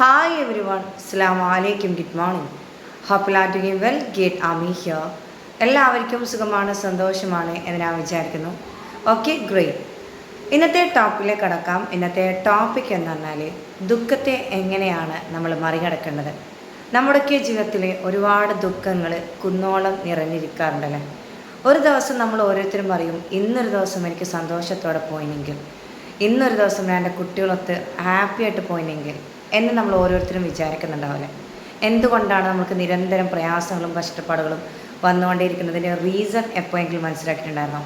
Hi everyone, Assalamu alaikum, good morning. Hope you are doing well, get Ami here. എല്ലാവർക്കും സുഖമാണ് സന്തോഷമാണ് എന്ന് ഞാൻ വിചാരിക്കുന്നു. Okay great. ഇന്നത്തെ ടോപ്പിക്കിലേക്ക് കടക്കാം. ഇന്നത്തെ ടോപ്പിക് എന്ന് പറഞ്ഞാൽ ദുഃഖത്തെ എങ്ങനെയാണ് നമ്മൾ മറികടക്കേണ്ടത്. നമ്മുടെയൊക്കെ ജീവിതത്തിൽ ഒരുപാട് ദുഃഖങ്ങൾ കുന്നോളം നിറഞ്ഞിരിക്കാറുണ്ടല്ലേ. ഒരു ദിവസം നമ്മൾ ഓരോരുത്തരും പറയും, ഇന്നൊരു ദിവസം എനിക്ക് സന്തോഷത്തോടെ പോയിനെങ്കിൽ, ഇന്നൊരു ദിവസം ഞാൻ എൻ്റെ കുട്ടികളൊത്ത് ഹാപ്പി ആയിട്ട് പോയിനെങ്കിൽ എന്ന് നമ്മൾ ഓരോരുത്തരും വിചാരിക്കുന്നുണ്ടാവില്ലേ. എന്തുകൊണ്ടാണ് നമുക്ക് നിരന്തരം പ്രയാസങ്ങളും കഷ്ടപ്പാടുകളും വന്നുകൊണ്ടേയിരിക്കുന്നതിൻ്റെ റീസൺ എപ്പോഴെങ്കിലും മനസ്സിലാക്കിയിട്ടുണ്ടായിരുന്നോ?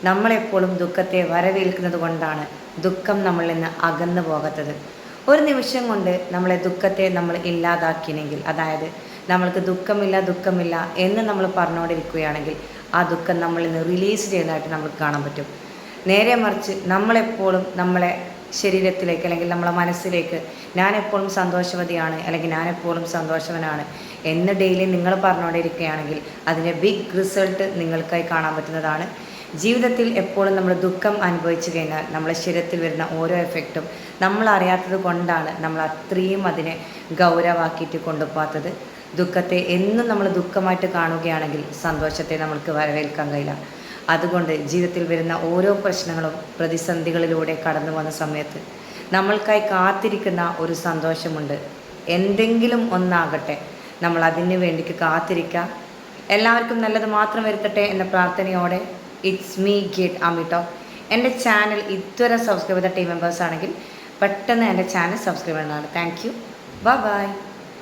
നമ്മളെപ്പോഴും ദുഃഖത്തെ വരവേൽക്കുന്നത് കൊണ്ടാണ് ദുഃഖം നമ്മളിൽ നിന്ന് അകന്നു പോകാത്തത്. ഒരു നിമിഷം കൊണ്ട് നമ്മളെ ദുഃഖത്തെ നമ്മൾ ഇല്ലാതാക്കിയെങ്കിൽ, അതായത് നമ്മൾക്ക് ദുഃഖമില്ല എന്ന് നമ്മൾ പറഞ്ഞുകൊണ്ടിരിക്കുകയാണെങ്കിൽ ആ ദുഃഖം നമ്മളിൽ നിന്ന് റിലീസ് ചെയ്യുന്നതായിട്ട് നമുക്ക് കാണാൻ പറ്റും. നേരെ മറിച്ച് നമ്മളെപ്പോഴും നമ്മളെ ശരീരത്തിലേക്ക് അല്ലെങ്കിൽ നമ്മളെ മനസ്സിലേക്ക് ഞാനെപ്പോഴും സന്തോഷവതിയാണ് അല്ലെങ്കിൽ ഞാനെപ്പോഴും സന്തോഷവനാണ് എന്ന് ഡെയിലി നിങ്ങൾ പറഞ്ഞുകൊണ്ടിരിക്കുകയാണെങ്കിൽ അതിൻ്റെ ബിഗ് റിസൾട്ട് നിങ്ങൾക്കായി കാണാൻ പറ്റുന്നതാണ്. ജീവിതത്തിൽ എപ്പോഴും നമ്മൾ ദുഃഖം അനുഭവിച്ചു കഴിഞ്ഞാൽ നമ്മളെ ശരീരത്തിൽ വരുന്ന ഓരോ എഫക്റ്റും നമ്മൾ അറിയാത്തത് കൊണ്ടാണ് നമ്മൾ അത്രയും അതിനെ ഗൗരവമാക്കിയിട്ട് കൊണ്ടുപോകാത്തത്. ദുഃഖത്തെ എന്നും നമ്മൾ ദുഃഖമായിട്ട് കാണുകയാണെങ്കിൽ സന്തോഷത്തെ നമ്മൾക്ക് വരവേൽക്കാൻ കഴിയില്ല. അതുകൊണ്ട് ജീവിതത്തിൽ വരുന്ന ഓരോ പ്രശ്നങ്ങളും പ്രതിസന്ധികളിലൂടെ കടന്നു വന്ന സമയത്ത് നമ്മൾക്കായി കാത്തിരിക്കുന്ന ഒരു സന്തോഷമുണ്ട്. എന്തെങ്കിലും ഒന്നാകട്ടെ, നമ്മൾ അതിന് വേണ്ടിക്ക് കാത്തിരിക്കുക. എല്ലാവർക്കും നല്ലത് മാത്രം വരുത്തട്ടെ എന്ന പ്രാർത്ഥനയോടെ ഇറ്റ്സ് മീ ഗെറ്റ് അമിട്ടോ. എൻ്റെ ചാനൽ ഇതുവരെ സബ്സ്ക്രൈബ് ചെയ്ത ടീം മെമ്പേഴ്സ് ആണെങ്കിൽ പെട്ടെന്ന് എൻ്റെ ചാനൽ സബ്സ്ക്രൈബ് ചെയ്യുന്നതാണ്. Thank you. ബൈ.